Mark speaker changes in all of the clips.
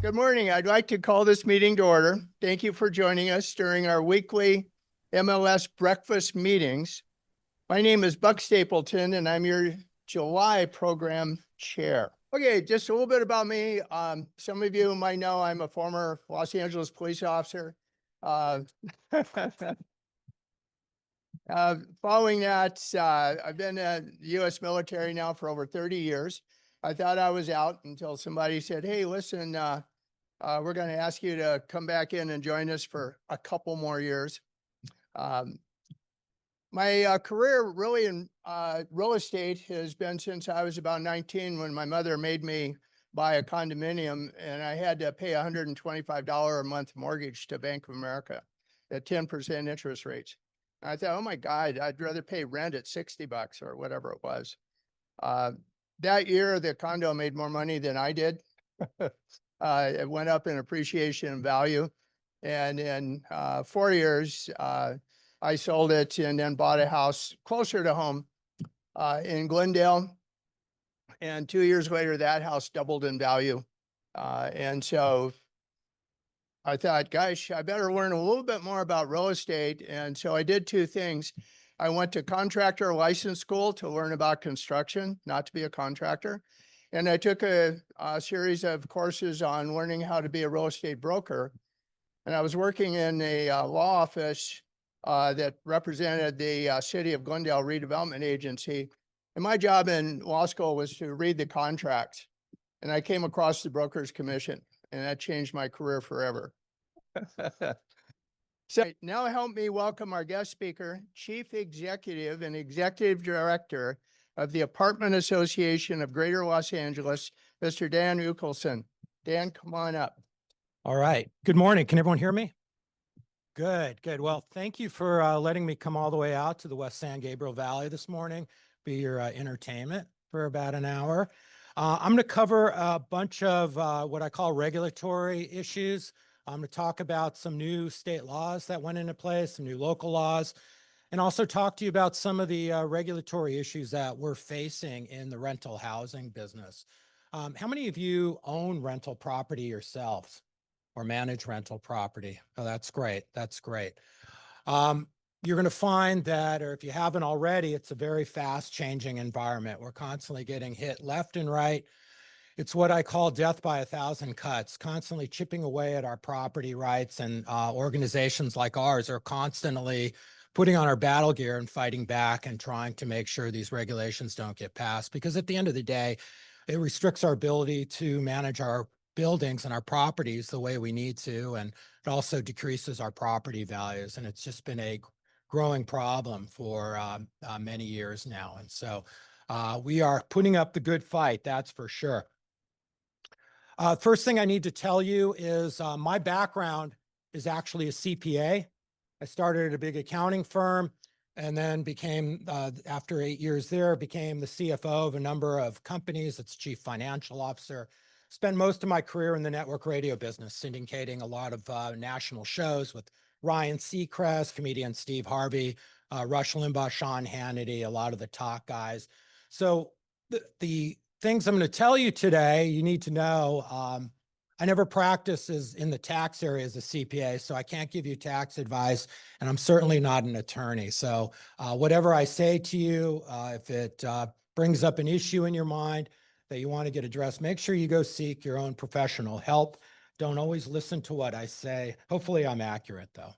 Speaker 1: Good morning. I'd like to call this meeting to order. Thank you for joining us during our weekly MLS breakfast meetings. My name is Buck Stapleton, and I'm your July program chair. Okay, just a little bit about me. Some of you might know I'm a former Los Angeles police officer. Following that, I've been in the U.S. military now for over 30 years. I thought I was out until somebody said, hey, listen, we're going to ask you to come back in and join us for a couple more years. My career really in real estate has been since I was about 19, when my mother made me buy a condominium and I had to pay $125 a month mortgage to Bank of America at 10% interest rates. And I thought, oh my God, I'd rather pay rent at $60 or whatever it was. That year, the condo made more money than I did. It went up in appreciation and value. And in 4 years, I sold it and then bought a house closer to home in Glendale. And 2 years later, that house doubled in value. And so I thought, gosh, I better learn a little bit more about real estate. And so I did two things. I went to contractor license school to learn about construction, not to be a contractor. And I took a series of courses on learning how to be a real estate broker. And I was working in a law office that represented the City of Glendale Redevelopment Agency. And my job in law school was to read the contracts. And I came across the Brokers Commission, and that changed my career forever. So now help me welcome our guest speaker, Chief Executive and Executive Director of the Apartment Association of Greater Los Angeles, Mr. Dan Yukelson. Dan, come on up.
Speaker 2: All right. Good morning. Can everyone hear me? Good, good. Well, thank you for letting me come all the way out to the West San Gabriel Valley this morning, be your entertainment for about an hour. I'm going to cover a bunch of what I call regulatory issues. I'm going to talk about some new state laws that went into place, some new local laws, and also talk to you about some of the regulatory issues that we're facing in the rental housing business. How many of you own rental property yourselves or manage rental property? Oh, that's great. That's great. You're going to find that, or if you haven't already, it's a very fast changing environment. We're constantly getting hit left and right. It's what I call death by 1,000 cuts, constantly chipping away at our property rights, and organizations like ours are constantly putting on our battle gear and fighting back and trying to make sure these regulations don't get passed, because at the end of the day, it restricts our ability to manage our buildings and our properties the way we need to, and it also decreases our property values. And it's just been a growing problem for many years now. And so we are putting up the good fight, that's for sure. First thing I need to tell you is my background is actually a CPA. I started at a big accounting firm and then became, after 8 years there, became the CFO of a number of companies. That's chief financial officer. Spent most of my career in the network radio business, syndicating a lot of national shows with Ryan Seacrest, comedian Steve Harvey, Rush Limbaugh, Sean Hannity, a lot of the talk guys. So the things I'm going to tell you today, you need to know. I never practiced in the tax area as a CPA, so I can't give you tax advice, and I'm certainly not an attorney. So whatever I say to you, if it brings up an issue in your mind that you want to get addressed, make sure you go seek your own professional help. Don't always listen to what I say. Hopefully I'm accurate, though.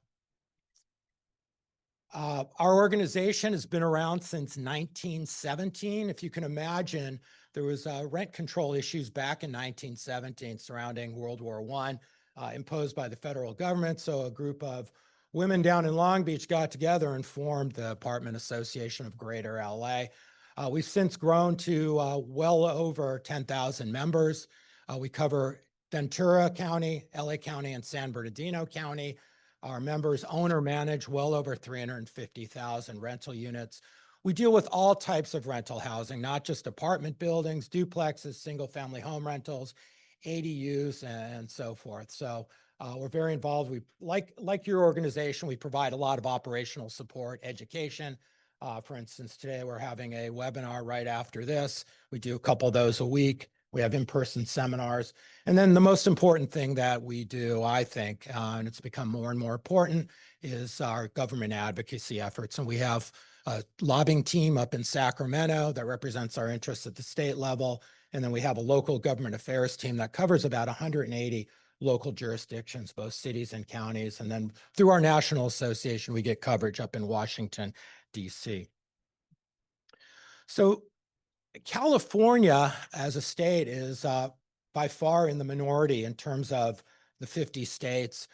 Speaker 2: Our organization has been around since 1917. If you can imagine, there was rent control issues back in 1917 surrounding World War I, imposed by the federal government. So a group of women down in Long Beach got together and formed the Apartment Association of Greater LA. We've since grown to well over 10,000 members. We cover Ventura County, LA County, and San Bernardino County. Our members own or manage well over 350,000 rental units. We deal with all types of rental housing, not just apartment buildings, duplexes, single-family home rentals, ADUs, and so forth. So we're very involved. We, like your organization, we provide a lot of operational support, education. For instance, today we're having a webinar right after this. We do a couple of those a week. We have in-person seminars. And then the most important thing that we do, I think, and it's become more and more important, is our government advocacy efforts. And we have a lobbying team up in Sacramento that represents our interests at the state level. And then we have a local government affairs team that covers about 180 local jurisdictions, both cities and counties. And then through our national association, we get coverage up in Washington, D.C. So California as a state is by far in the minority in terms of the 50 states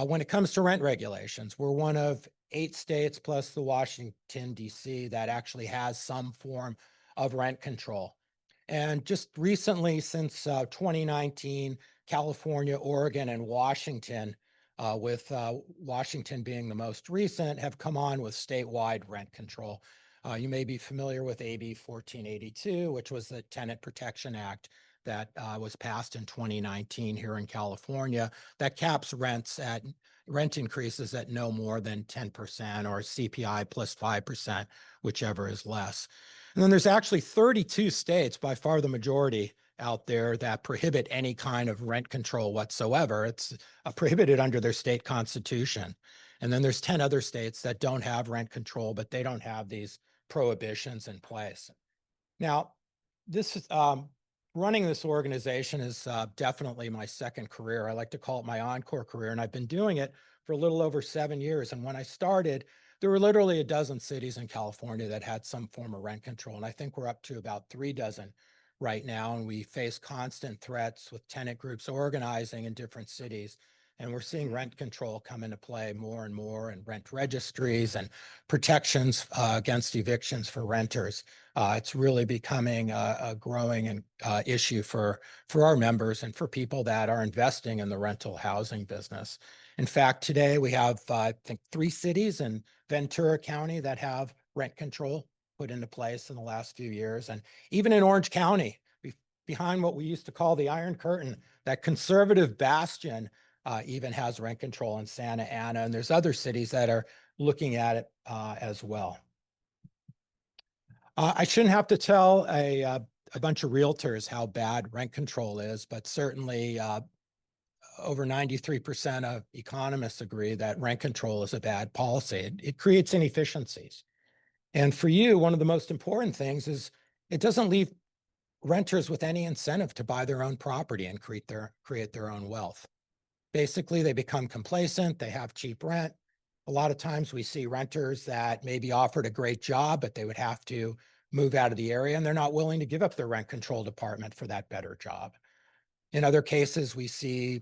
Speaker 2: when it comes to rent regulations. We're one of 8 states plus the Washington, D.C. that actually has some form of rent control. And just recently, since 2019, California, Oregon, and Washington, with Washington being the most recent, have come on with statewide rent control. You may be familiar with AB 1482, which was the Tenant Protection Act that was passed in 2019 here in California, that caps rent increases at no more than 10% or CPI plus 5%, whichever is less. And then there's actually 32 states, by far the majority out there, that prohibit any kind of rent control whatsoever. It's prohibited under their state constitution. And then there's 10 other states that don't have rent control, but they don't have these prohibitions in place. Now, this is running this organization is definitely my second career. I like to call it my encore career, and I've been doing it for a little over 7 years. And when I started, there were literally a dozen cities in California that had some form of rent control. And I think we're up to about 3 dozen right now. And we face constant threats with tenant groups organizing in different cities. And we're seeing rent control come into play more and more, and rent registries and protections against evictions for renters. It's really becoming a growing issue for our members and for people that are investing in the rental housing business. In fact, today we have, I think, 3 cities in Ventura County that have rent control put into place in the last few years. And even in Orange County, behind what we used to call the Iron Curtain, that conservative bastion even has rent control in Santa Ana. And there's other cities that are looking at it as well. I shouldn't have to tell a bunch of realtors how bad rent control is, but certainly over 93% of economists agree that rent control is a bad policy. It creates inefficiencies. And for you, one of the most important things is it doesn't leave renters with any incentive to buy their own property and create their own wealth. Basically, they become complacent, they have cheap rent. A lot of times we see renters that may be offered a great job, but they would have to move out of the area, and they're not willing to give up their rent control department for that better job. In other cases, we see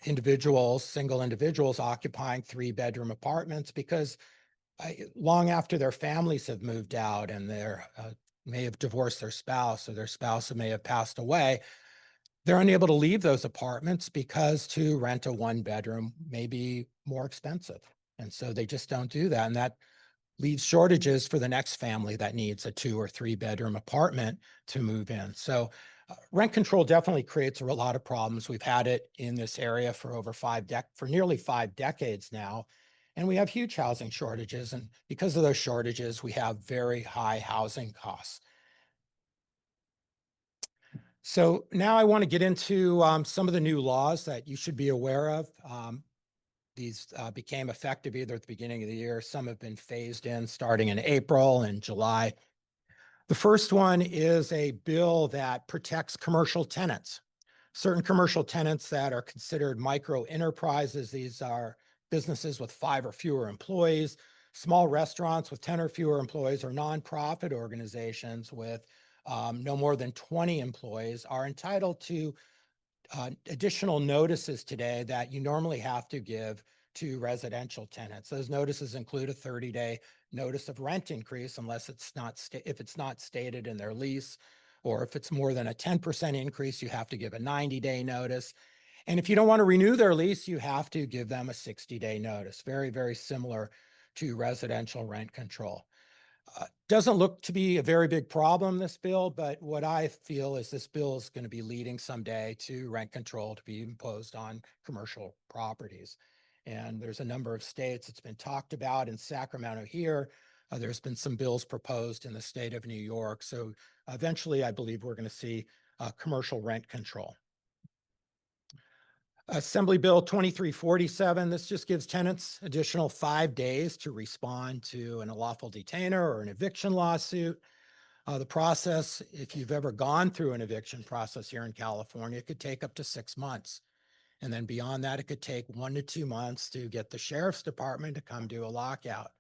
Speaker 2: single individuals occupying 3-bedroom apartments because long after their families have moved out and they may have divorced their spouse, or their spouse may have passed away, they're unable to leave those apartments because to rent a 1-bedroom may be more expensive. And so they just don't do that. And that leaves shortages for the next family that needs a 2 or 3-bedroom apartment to move in. So rent control definitely creates a lot of problems. We've had it in this area for nearly 5 decades now. And we have huge housing shortages. And because of those shortages, we have very high housing costs. So now I want to get into some of the new laws that you should be aware of. These became effective either at the beginning of the year. Some have been phased in starting in April and July. The first one is a bill that protects commercial tenants. Certain commercial tenants that are considered micro enterprises. These are businesses with 5 or fewer employees, small restaurants with 10 or fewer employees, or nonprofit organizations with no more than 20 employees are entitled to additional notices today that you normally have to give to residential tenants. Those notices include a 30-day notice of rent increase unless if it's not stated in their lease, or if it's more than a 10% increase, you have to give a 90-day notice. And if you don't want to renew their lease, you have to give them a 60-day notice. Very, very similar to residential rent control. Doesn't look to be a very big problem, this bill, but what I feel is this bill is going to be leading someday to rent control to be imposed on commercial properties. And there's a number of states it's been talked about. In Sacramento here, there's been some bills proposed in the state of New York. So eventually, I believe we're going to see commercial rent control. Assembly Bill 2347, this just gives tenants additional 5 days to respond to an unlawful detainer or an eviction lawsuit. The process, if you've ever gone through an eviction process here in California, it could take up to 6 months. And then beyond that, it could take 1 to 2 months to get the sheriff's department to come do a lockout.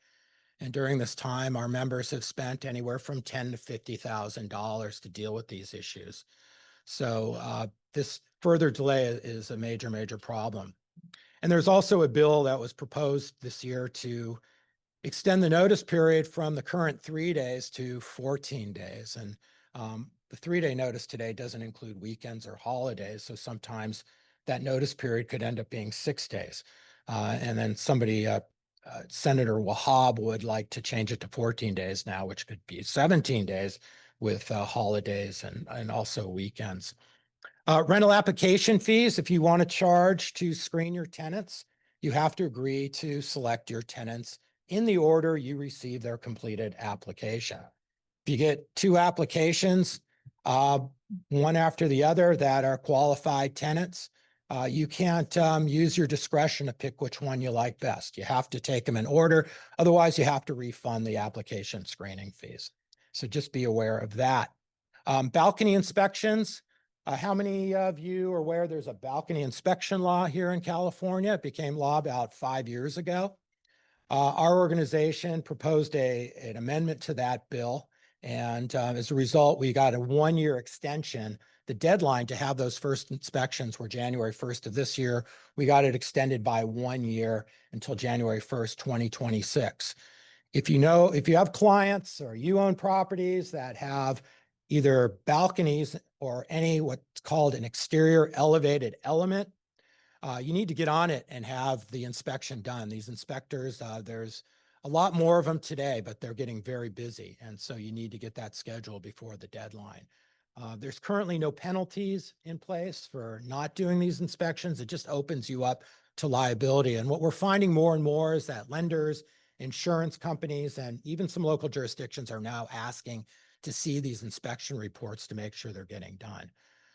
Speaker 2: And during this time, our members have spent anywhere from $10,000 to $50,000 to deal with these issues. So this further delay is a major, major problem. And there's also a bill that was proposed this year to extend the notice period from the current 3 days to 14 days. And the 3-day notice today doesn't include weekends or holidays. So sometimes that notice period could end up being 6 days. And then Senator Wahab would like to change it to 14 days now, which could be 17 days with holidays and also weekends. Rental application fees, if you want to charge to screen your tenants, you have to agree to select your tenants in the order you receive their completed application. If you get 2 applications, one after the other that are qualified tenants, you can't use your discretion to pick which one you like best. You have to take them in order. Otherwise, you have to refund the application screening fees. So just be aware of that. Balcony inspections. How many of you are aware there's a balcony inspection law here in California? It became law about 5 years ago. Our organization proposed an amendment to that bill. And as a result, we got a 1-year extension. The deadline to have those first inspections were January 1st of this year. We got it extended by 1 year until January 1st, 2026. If you have clients or you own properties that have either balconies or any what's called an exterior elevated element, you need to get on it and have the inspection done. These inspectors, there's a lot more of them today, but they're getting very busy. And so you need to get that scheduled before the deadline. There's currently no penalties in place for not doing these inspections. It just opens you up to liability. And what we're finding more and more is that lenders, insurance companies, and even some local jurisdictions are now asking to see these inspection reports to make sure they're getting done.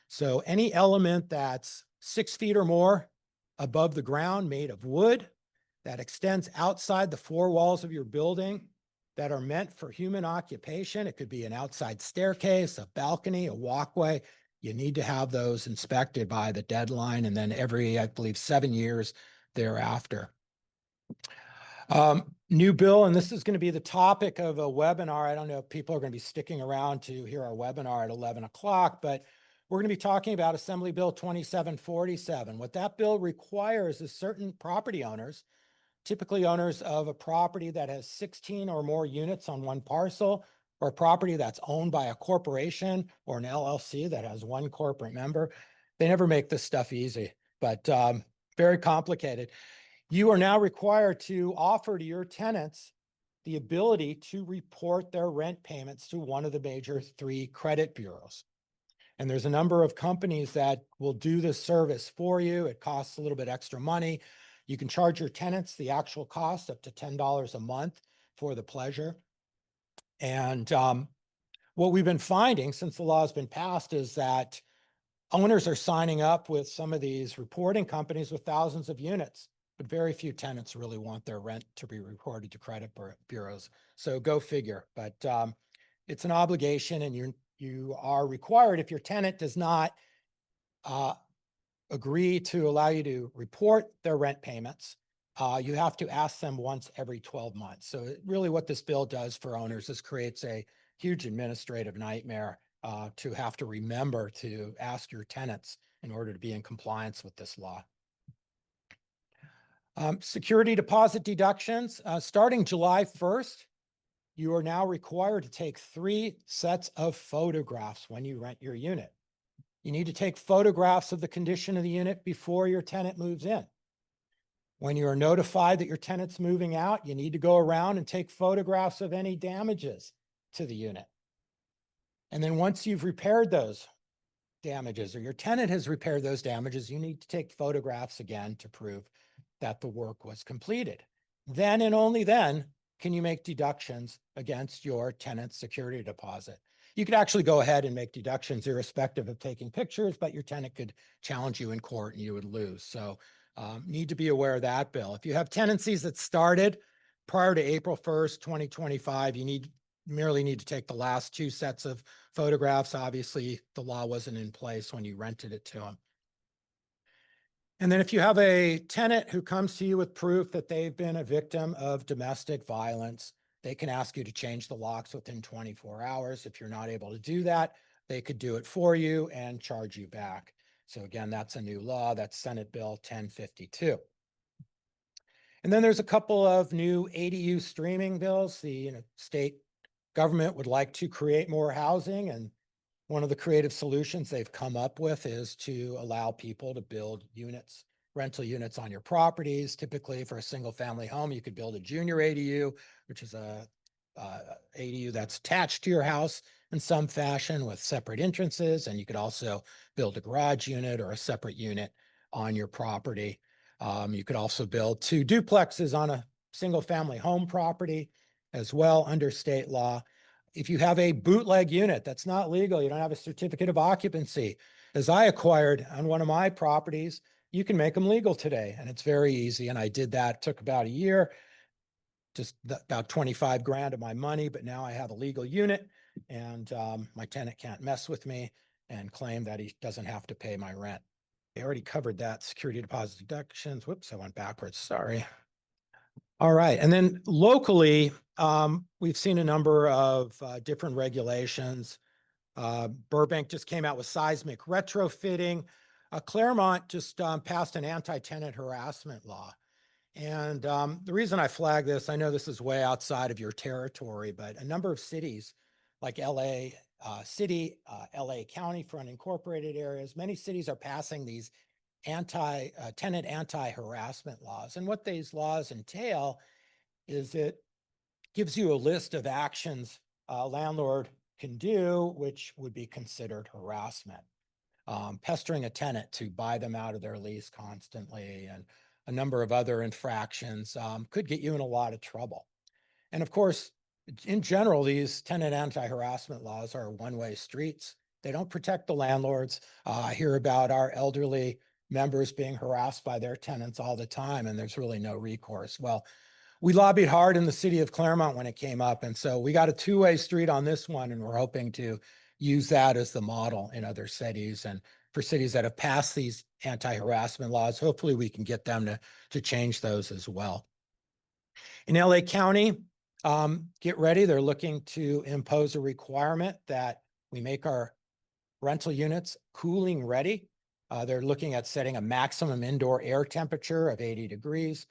Speaker 2: So any element that's 6 feet or more above the ground, made of wood, that extends outside the 4 walls of your building, that are meant for human occupation. It could be an outside staircase, a balcony, a walkway. You need to have those inspected by the deadline, and then every, I believe, 7 years thereafter. New bill, and this is going to be the topic of a webinar. I don't know if people are going to be sticking around to hear our webinar at 11 o'clock, but we're going to be talking about Assembly Bill 2747. What that bill requires is certain property owners, typically owners of a property that has 16 or more units on one parcel, or a property that's owned by a corporation or an LLC that has 1 corporate member. They never make this stuff easy, but very complicated. You are now required to offer to your tenants the ability to report their rent payments to one of the major 3 credit bureaus. And there's a number of companies that will do this service for you. It costs a little bit extra money. You can charge your tenants the actual cost up to $10 a month for the pleasure. And what we've been finding since the law has been passed is that owners are signing up with some of these reporting companies with thousands of units, but very few tenants really want their rent to be reported to credit bureaus. So go figure. But it's an obligation, and you are required, if your tenant does not agree to allow you to report their rent payments, you have to ask them once every 12 months. So really what this bill does for owners is creates a huge administrative nightmare to have to remember to ask your tenants in order to be in compliance with this law. Security deposit deductions, starting July 1st, you are now required to take 3 sets of photographs when you rent your unit. You need to take photographs of the condition of the unit before your tenant moves in. When you are notified that your tenant's moving out, you need to go around and take photographs of any damages to the unit. And then once you've repaired those damages, or your tenant has repaired those damages, you need to take photographs again to prove that the work was completed. Then and only then can you make deductions against your tenant's security deposit. You could actually go ahead and make deductions irrespective of taking pictures, but your tenant could challenge you in court and you would lose. So need to be aware of that, Bill. If you have tenancies that started prior to April 1st, 2025, you merely need to take the last 2 sets of photographs. Obviously, the law wasn't in place when you rented it to them. And then if you have a tenant who comes to you with proof that they've been a victim of domestic violence, they can ask you to change the locks within 24 hours. If you're not able to do that, they could do it for you and charge you back. So again, that's a new law. That's Senate Bill 1052. And then there's a couple of new ADU streaming bills. The state government would like to create more housing, and one of the creative solutions they've come up with is to allow people to build units, rental units on your properties. Typically for a single family home, you could build a junior ADU, which is a ADU that's attached to your house in some fashion with separate entrances. And you could also build a garage unit or a separate unit on your property. You could also build 2 duplexes on a single family home property as well under state law. If you have a bootleg unit that's not legal, you don't have a certificate of occupancy, as I acquired on one of my properties, you can make them legal today. And it's very easy. And I did that. It took about a year, just about 25 grand of my money. But now I have a legal unit and my tenant can't mess with me and claim that he doesn't have to pay my rent. I already covered that. Security deposit deductions. Whoops, I went backwards. Sorry. All right. And then locally, we've seen a number of different regulations. Burbank just came out with seismic retrofitting. Claremont just passed an anti-tenant harassment law. And the reason I flag this, I know this is way outside of your territory, but a number of cities like LA City, LA County for unincorporated areas, many cities are passing these tenant anti-harassment laws. And what these laws entail is it gives you a list of actions a landlord can do, which would be considered harassment. Pestering a tenant to buy them out of their lease constantly and a number of other infractions could get you in a lot of trouble. And of course, in general, these tenant anti-harassment laws are one-way streets. They don't protect the landlords. I hear about our elderly members being harassed by their tenants all the time, and there's really no recourse. Well, we lobbied hard in the city of Claremont when it came up, and so we got a 2-way street on this one, and we're hoping to use that as the model in other cities. And for cities that have passed these anti-harassment laws, hopefully we can get them to change those as well. In LA County, get ready. They're looking to impose a requirement that we make our rental units cooling ready. They're looking at setting a maximum indoor air temperature of 80 degrees.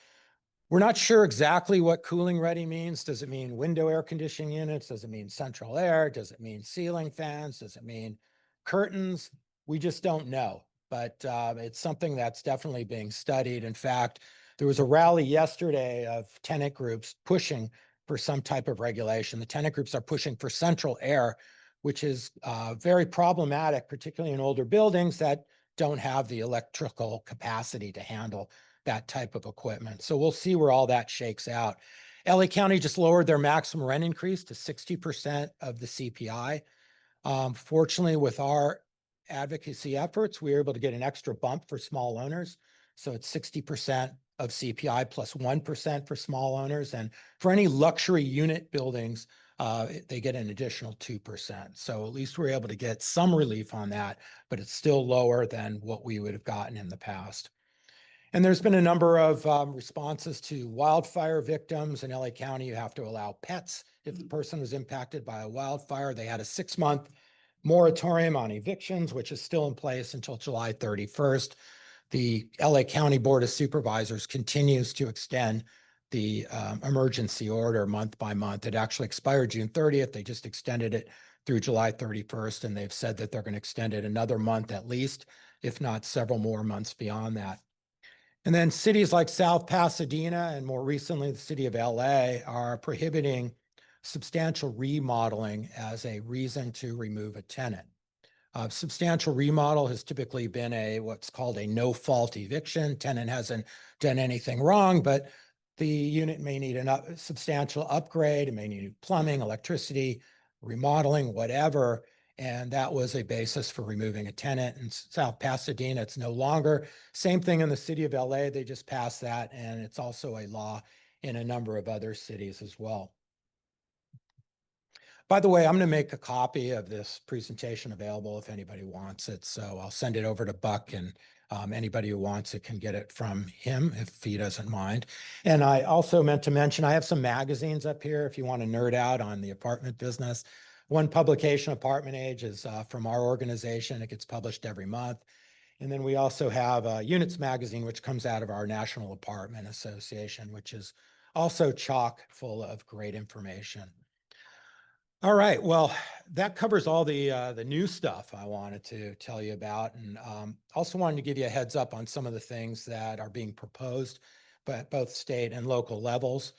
Speaker 2: We're not sure exactly what cooling ready means. Does it mean window air conditioning units? Does it mean central air? Does it mean ceiling fans? Does it mean curtains? We just don't know, but it's something that's definitely being studied. In fact, there was a rally yesterday of tenant groups pushing for some type of regulation. The tenant groups are pushing for central air, which is very problematic, particularly in older buildings that don't have the electrical capacity to handle that type of equipment. So we'll see where all that shakes out. LA County just lowered their maximum rent increase to 60% of the CPI. Fortunately, with our advocacy efforts, we were able to get an extra bump for small owners. So it's 60% of CPI plus 1% for small owners. And for any luxury unit buildings, they get an additional 2%. So at least we're able to get some relief on that, but it's still lower than what we would have gotten in the past. And there's been a number of responses to wildfire victims. In LA County, you have to allow pets if the person was impacted by a wildfire. They had a 6-month moratorium on evictions, which is still in place until July 31st. The LA County Board of Supervisors continues to extend the emergency order month by month. It actually expired June 30th. They just extended it through July 31st, and they've said that they're going to extend it another month at least, if not several more months beyond that. And then cities like South Pasadena and more recently the city of LA are prohibiting substantial remodeling as a reason to remove a tenant. Substantial remodel has typically been what's called a no-fault eviction. Tenant hasn't done anything wrong, but the unit may need a substantial upgrade. It may need plumbing, electricity, remodeling, whatever. And that was a basis for removing a tenant. In South Pasadena, it's no longer. Same thing in the city of LA. They just passed that. And it's also a law in a number of other cities as well. By the way, I'm going to make a copy of this presentation available if anybody wants it. So I'll send it over to Buck, and anybody who wants it can get it from him if he doesn't mind. And I also meant to mention, I have some magazines up here if you want to nerd out on the apartment business. One publication, Apartment Age, is from our organization. It gets published every month. And then we also have Units magazine, which comes out of our National Apartment Association, which is also chock full of great information. All right, well, that covers all the new stuff I wanted to tell you about, and also wanted to give you a heads up on some of the things that are being proposed, but at both state and local levels.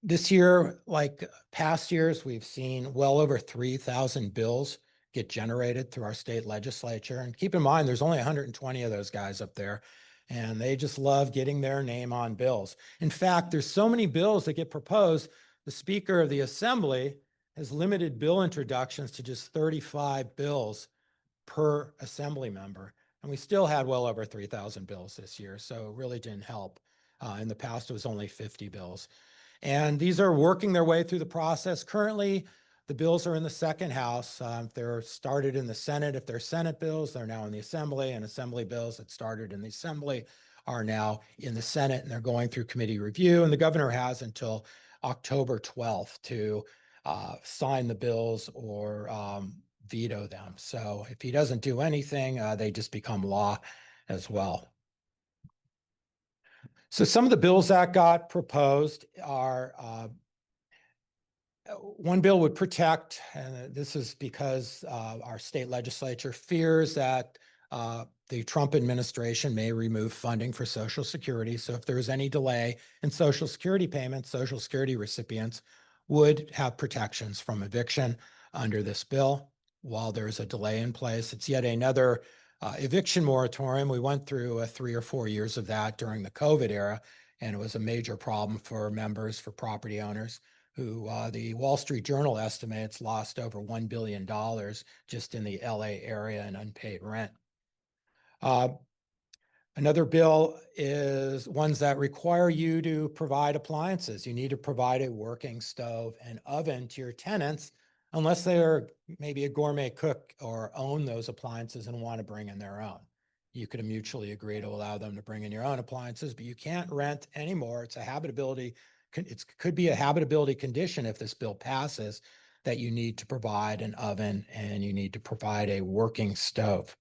Speaker 2: This year, like past years, we've seen well over 3,000 bills get generated through our state legislature. And keep in mind, there's only 120 of those guys up there, and they just love getting their name on bills. In fact, there's so many bills that get proposed, the Speaker of the Assembly has limited bill introductions to just 35 bills per assembly member. And we still had well over 3,000 bills this year, so it really didn't help. In the past, it was only 50 bills. And these are working their way through the process. Currently, the bills are in the second house. They're started in the Senate. If they're Senate bills, they're now in the Assembly, and Assembly bills that started in the Assembly are now in the Senate, and they're going through committee review. And the governor has until October 12th to sign the bills or veto them. So if he doesn't do anything, they just become law as well. So some of the bills that got proposed are one bill would protect, and this is because our state legislature fears that the Trump administration may remove funding for Social Security. So if there is any delay in Social Security payments, Social Security recipients would have protections from eviction under this bill while there's a delay in place. It's yet another eviction moratorium. We went through 3 or 4 years of that during the COVID era, and it was a major problem for members, for property owners, who the Wall Street Journal estimates lost over $1 billion just in the LA area in unpaid rent. Another bill is ones that require you to provide appliances. You need to provide a working stove and oven to your tenants, unless they are maybe a gourmet cook or own those appliances and want to bring in their own. You could mutually agree to allow them to bring in your own appliances, but you can't rent anymore. It's a habitability. It could be a habitability condition if this bill passes, that you need to provide an oven and you need to provide a working stove.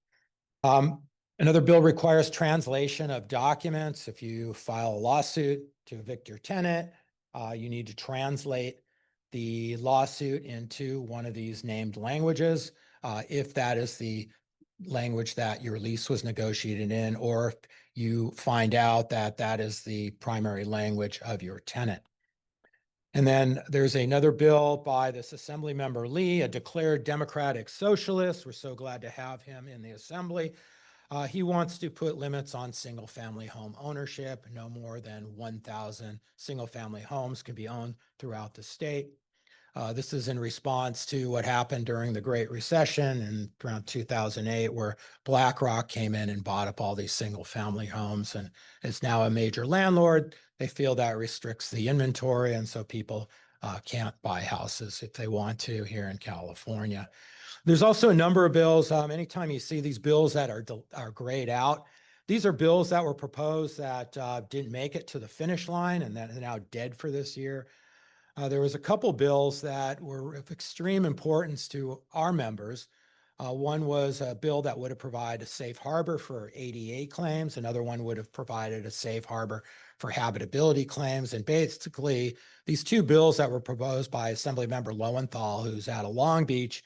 Speaker 2: Another bill requires translation of documents. If you file a lawsuit to evict your tenant, you need to translate the lawsuit into one of these named languages, if that is the language that your lease was negotiated in, or if you find out that that is the primary language of your tenant. And then there's another bill by this Assembly member Lee, a declared Democratic Socialist. We're so glad to have him in the Assembly. He wants to put limits on single-family home ownership. No more than 1,000 single-family homes can be owned throughout the state. This is in response to what happened during the Great Recession in around 2008, where BlackRock came in and bought up all these single-family homes and is now a major landlord. They feel that restricts the inventory, and so people can't buy houses if they want to here in California. There's also a number of bills. Anytime you see these bills that are grayed out, these are bills that were proposed that didn't make it to the finish line and that are now dead for this year. There was a couple bills that were of extreme importance to our members. One was a bill that would have provided a safe harbor for ADA claims. Another one would have provided a safe harbor for habitability claims. And basically, these two bills that were proposed by Assemblymember Lowenthal, who's out of Long Beach,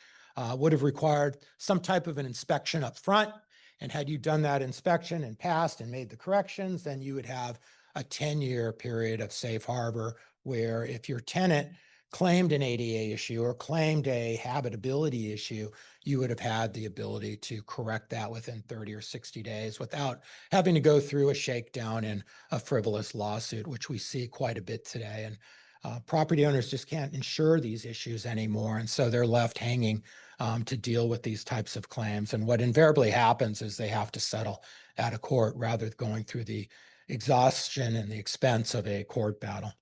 Speaker 2: would have required some type of an inspection up front. And had you done that inspection and passed and made the corrections, then you would have a 10-year period of safe harbor, where if your tenant claimed an ADA issue or claimed a habitability issue, you would have had the ability to correct that within 30 or 60 days without having to go through a shakedown in a frivolous lawsuit, which we see quite a bit today. And Property owners just can't insure these issues anymore, and so they're left hanging to deal with these types of claims. And what invariably happens is they have to settle at a court rather than going through the exhaustion and the expense of a court battle.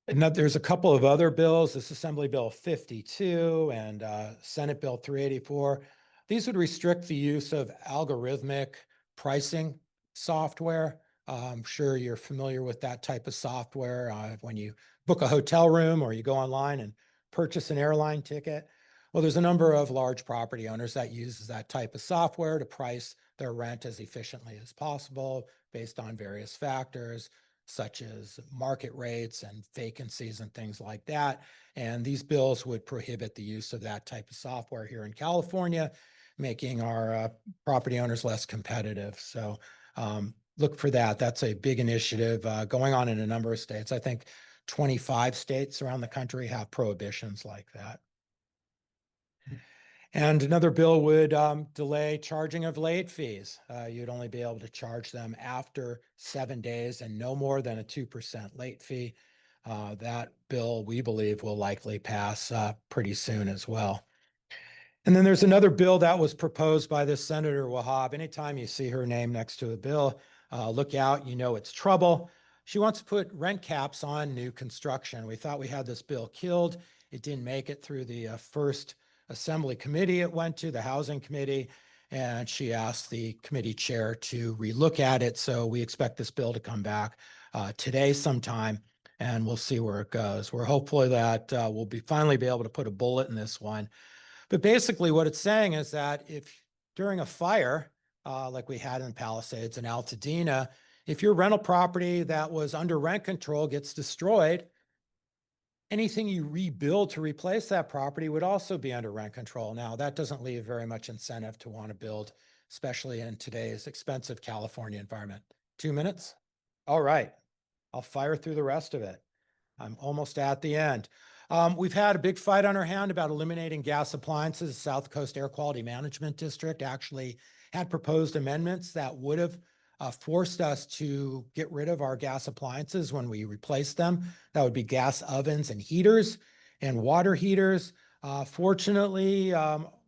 Speaker 2: And there's a couple of other bills, this Assembly Bill 52 and Senate Bill 384. These would restrict the use of algorithmic pricing software. I'm sure you're familiar with that type of software when you book a hotel room or you go online and purchase an airline ticket. Well, there's a number of large property owners that uses that type of software to price their rent as efficiently as possible based on various factors, such as market rates and vacancies and things like that. And these bills would prohibit the use of that type of software here in California, making our property owners less competitive. So look for that. That's a big initiative going on in a number of states. I think 25 states around the country have prohibitions like that. And another bill would delay charging of late fees. You'd only be able to charge them after 7 days and no more than a 2% late fee. That bill, we believe, will likely pass pretty soon as well. And then there's another bill that was proposed by this Senator Wahab. Anytime you see her name next to a bill, look out, you know it's trouble. She wants to put rent caps on new construction. We thought we had this bill killed. It didn't make it through the first Assembly committee it went to, the Housing Committee, and she asked the committee chair to relook at it. So we expect this bill to come back today sometime, and we'll see where it goes. We're hopeful that we'll finally be able to put a bullet in this one. But basically what it's saying is that if during a fire, like we had in Palisades and Altadena, if your rental property that was under rent control gets destroyed, anything you rebuild to replace that property would also be under rent control. Now, that doesn't leave very much incentive to want to build, especially in today's expensive California environment. 2 minutes? All right. I'll fire through the rest of it. I'm almost at the end. We've had a big fight on our hand about eliminating gas appliances. South Coast Air Quality Management District actually had proposed amendments that would have forced us to get rid of our gas appliances when we replace them. That would be gas ovens and heaters and water heaters. Fortunately,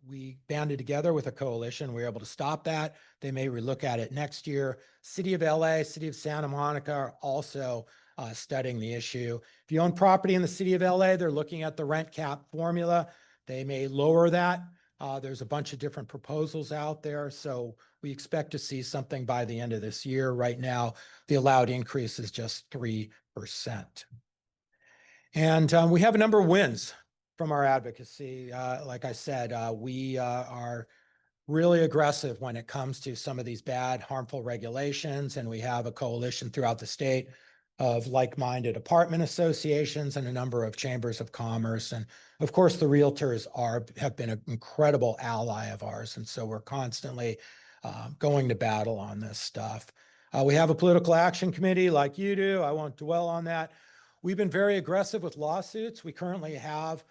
Speaker 2: we banded together with a coalition. We were able to stop that. They may relook at it next year. City of LA, City of Santa Monica are also studying the issue. If you own property in the City of LA, they're looking at the rent cap formula. They may lower that. There's a bunch of different proposals out there. So we expect to see something by the end of this year. Right now, the allowed increase is just 3%. And we have a number of wins from our advocacy. Like I said, we are really aggressive when it comes to some of these bad, harmful regulations. And we have a coalition throughout the state of like-minded apartment associations and a number of chambers of commerce. And of course, the realtors have been an incredible ally of ours. And so we're constantly going to battle on this stuff. We have a political action committee like you do. I won't dwell on that. We've been very aggressive with lawsuits. We currently have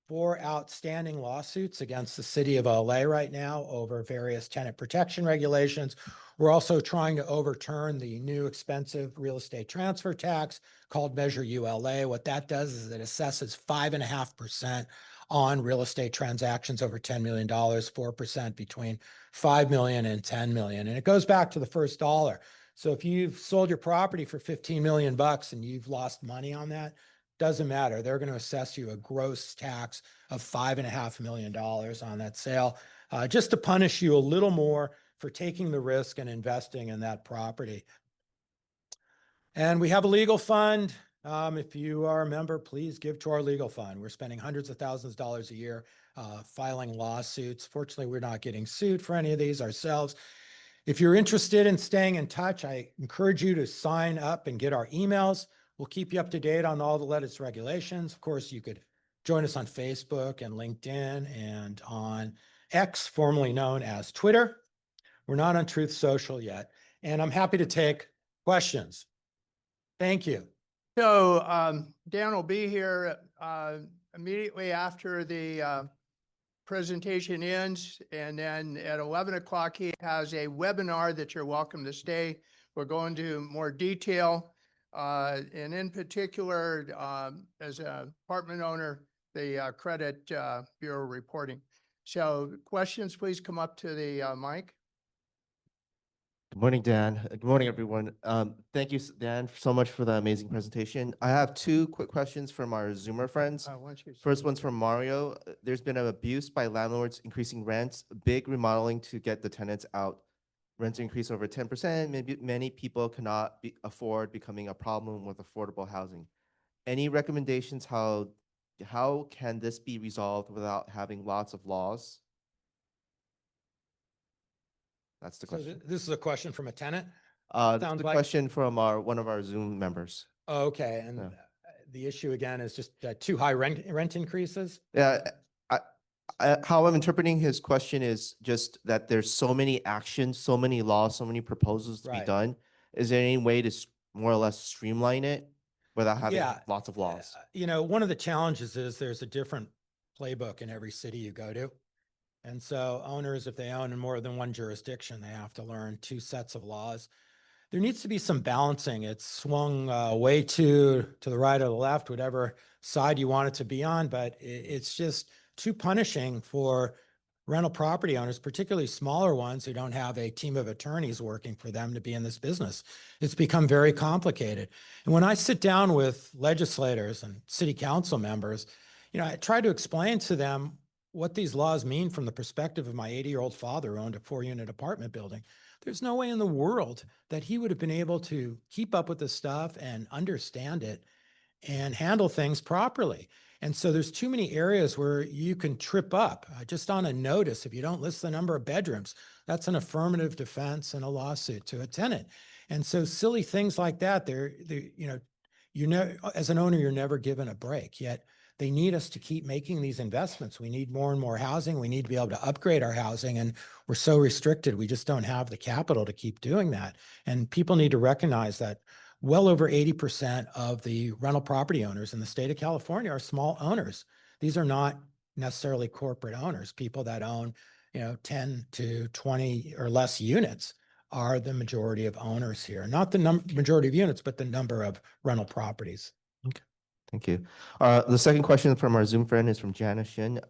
Speaker 2: 4 outstanding lawsuits against the City of LA right now over various tenant protection regulations. We're also trying to overturn the new expensive real estate transfer tax called Measure ULA. What that does is it assesses 5.5% on real estate transactions over $10 million, 4% between $5 million and $10 million. And it goes back to the first dollar. So if you've sold your property for 15 million bucks and you've lost money on that, doesn't matter. They're going to assess you a gross tax of $5.5 million on that sale, just to punish you a little more for taking the risk and investing in that property. And we have a legal fund. If you are a member, please give to our legal fund. We're spending hundreds of thousands of dollars a year filing lawsuits. Fortunately, we're not getting sued for any of these ourselves. If you're interested in staying in touch, I encourage you to sign up and get our emails. We'll keep you up to date on all the latest regulations. Of course, you could join us on Facebook and LinkedIn and on X, formerly known as Twitter. We're not on Truth Social yet, and I'm happy to take questions. Thank you.
Speaker 1: So Dan will be here immediately after the presentation ends, and then at 11 o'clock he has a webinar that you're welcome to stay. We're going to more detail And in particular, as an apartment owner, the credit bureau reporting. So questions, please come up to the mic.
Speaker 3: Good morning, Dan. Good morning, everyone. Thank you, Dan, so much for the amazing presentation. I have two quick questions from our Zoomer friends.
Speaker 1: Why don't you-
Speaker 3: First one's from Mario. There's been an abuse by landlords increasing rents, big remodeling to get the tenants out. Rents increase over 10%. Maybe many people cannot afford, becoming a problem with affordable housing. Any recommendations how can this be resolved without having lots of laws? That's the
Speaker 2: So
Speaker 3: question.
Speaker 2: this is a question from a tenant?
Speaker 3: This is
Speaker 2: Sounds
Speaker 3: a
Speaker 2: like-
Speaker 3: question from one of our Zoom members.
Speaker 2: Okay, and
Speaker 3: Yeah.
Speaker 2: the issue again is just too high rent increases?
Speaker 3: Yeah, how I'm interpreting his question is just that there's so many actions, so many laws, so many proposals to be
Speaker 2: Right.
Speaker 3: done. Is there any way to more or less streamline it without having
Speaker 2: Yeah,
Speaker 3: lots of laws?
Speaker 2: You know, one of the challenges is there's a different playbook in every city you go to. And so owners, if they own in more than one jurisdiction, they have to learn two sets of laws. There needs to be some balancing. It's swung way to the right or the left, whatever side you want it to be on, but it's just too punishing for rental property owners, particularly smaller ones who don't have a team of attorneys working for them to be in this business. It's become very complicated. And when I sit down with legislators and city council members, you know, I try to explain to them what these laws mean from the perspective of my 80-year-old father who owned a 4-unit apartment building. There's no way in the world that he would have been able to keep up with this stuff and understand it and handle things properly. And so there's too many areas where you can trip up just on a notice. If you don't list the number of bedrooms, that's an affirmative defense and a lawsuit to a tenant. And so silly things like that, you know, as an owner, you're never given a break. Yet they need us to keep making these investments. We need more and more housing. We need to be able to upgrade our housing. And we're so restricted. We just don't have the capital to keep doing that. And people need to recognize that well over 80% of the rental property owners in the state of California are small owners. These are not necessarily corporate owners. People that own, you know, 10 to 20 or less units are the majority of owners here. Not the majority of units, but the number of rental properties.
Speaker 3: Okay, thank you. The second question from our Zoom friend is from Janice Shin.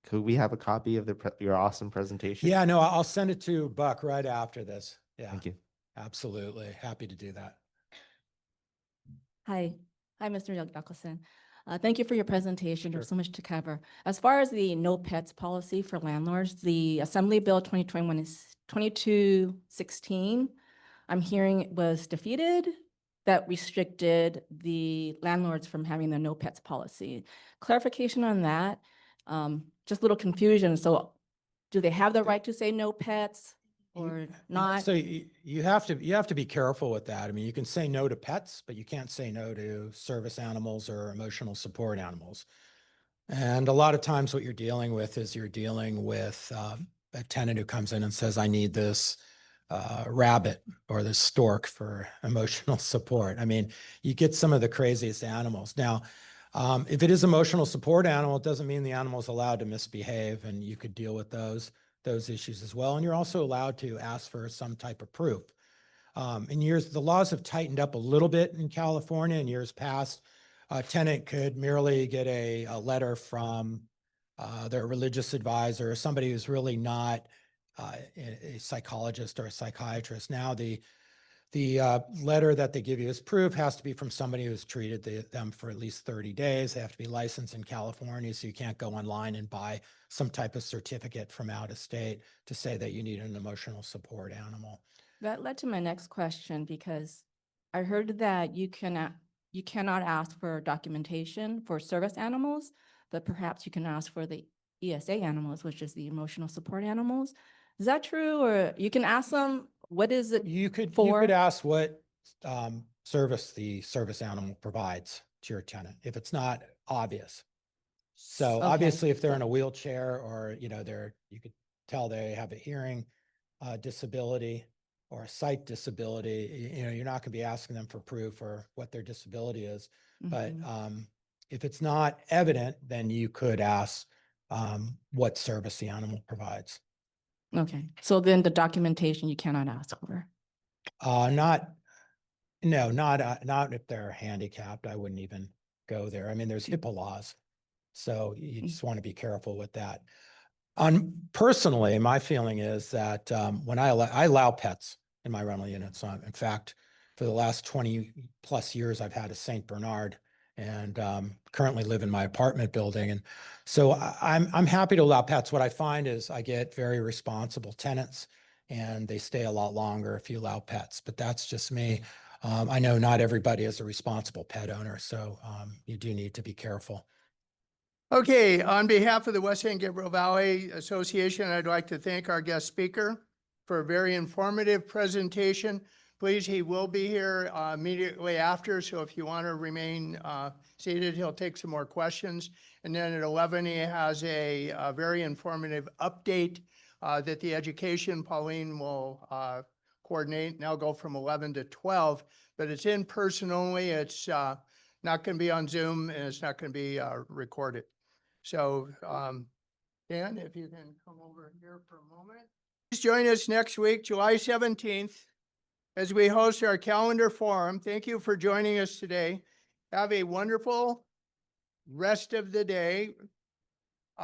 Speaker 3: Could we have a copy of your awesome presentation?
Speaker 2: Yeah, no, I'll send it to Buck right after this. Yeah,
Speaker 3: Thank you.
Speaker 2: absolutely. Happy to do that.
Speaker 4: Hi, Mr. Yukelson. Thank you for your presentation.
Speaker 2: Sure.
Speaker 4: There's so much to cover. As far as the no pets policy for landlords, the Assembly Bill 2021 is 2216. I'm hearing was defeated that restricted the landlords from having the no pets policy. Clarification on that, just a little confusion. So do they have the right to say no pets or not?
Speaker 2: So you have to be careful with that. I mean, you can say no to pets, but you can't say no to service animals or emotional support animals. And a lot of times what you're dealing with is you're dealing with a tenant who comes in and says, I need this rabbit or this stork for emotional support. I mean, you get some of the craziest animals. Now, if it is emotional support animal, it doesn't mean the animal is allowed to misbehave, and you could deal with those issues as well. And you're also allowed to ask for some type of proof. The laws have tightened up a little bit in California. In years past, a tenant could merely get a letter from their religious advisor, or somebody who's really not a psychologist or a psychiatrist. Now the letter that they give you as proof has to be from somebody who's treated them for at least 30 days. They have to be licensed in California, so you can't go online and buy some type of certificate from out of state to say that you need an emotional support animal.
Speaker 4: That led to my next question, because I heard that you cannot ask for documentation for service animals, but perhaps you can ask for the ESA animals, which is the emotional support animals. Is that true? Or you can ask them, what is it?
Speaker 2: You could
Speaker 4: for?
Speaker 2: ask what service the service animal provides to your tenant if it's not obvious. So
Speaker 4: Okay.
Speaker 2: obviously, if they're in a wheelchair, or you could tell they have a hearing disability or a sight disability. You're not going to be asking them for proof or what their disability is. But
Speaker 4: Mhm.
Speaker 2: if it's not evident, then you could ask what service the animal provides.
Speaker 4: Okay, so then the documentation you cannot ask for.
Speaker 2: Not No, not if they're handicapped. I wouldn't even go there. I mean, there's HIPAA laws. So you just want to be careful with that. Personally, my feeling is that when I allow pets in my rental units. In fact, for the last 20 plus years, I've had a Saint Bernard and currently live in my apartment building. And so I'm happy to allow pets. What I find is I get very responsible tenants and they stay a lot longer if you allow pets, but that's just me. I know not everybody is a responsible pet owner, so you do need to be careful.
Speaker 1: Okay, on behalf of the West San Gabriel Valley Association, I'd like to thank our guest speaker for a very informative presentation. Please, he will be here immediately after, so if you want to remain seated, he'll take some more questions. And then at 11, he has a very informative update that the education, Pauline will coordinate, and I'll go from 11 to 12, but it's in person only. It's not going to be on Zoom and it's not going to be recorded. So, Dan, if you can come over here for a moment. Please join us next week, July 17th, as we host our calendar forum. Thank you for joining us today. Have a wonderful rest of the day.